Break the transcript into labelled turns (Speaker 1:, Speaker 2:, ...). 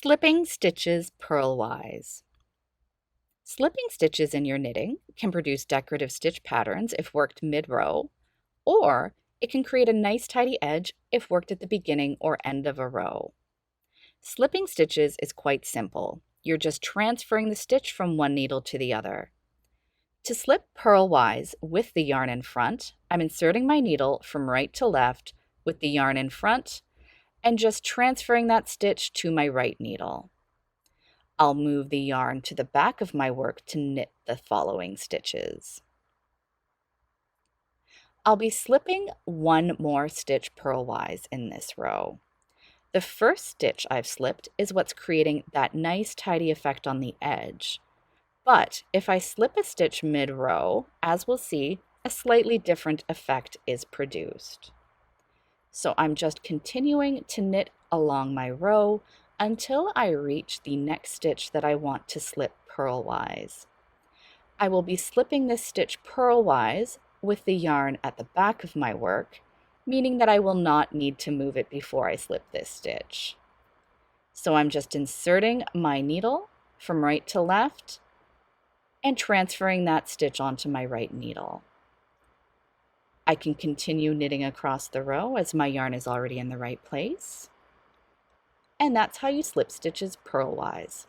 Speaker 1: Slipping Stitches Purlwise. Slipping stitches in your knitting can produce decorative stitch patterns if worked mid-row, or it can create a nice tidy edge if worked at the beginning or end of a row. Slipping stitches is quite simple. You're just transferring the stitch from one needle to the other. To slip purlwise with the yarn in front, I'm inserting my needle from right to left with the yarn in front and just transferring that stitch to my right needle. I'll move the yarn to the back of my work to knit the following stitches. I'll be slipping one more stitch purlwise in this row. The first stitch I've slipped is what's creating that nice tidy effect on the edge. But if I slip a stitch mid-row, as we'll see, a slightly different effect is produced. So I'm just continuing to knit along my row until I reach the next stitch that I want to slip purlwise. I will be slipping this stitch purlwise with the yarn at the back of my work, meaning that I will not need to move it before I slip this stitch. So I'm just inserting my needle from right to left and transferring that stitch onto my right needle. I can continue knitting across the row as my yarn is already in the right place. And that's how you slip stitches purlwise.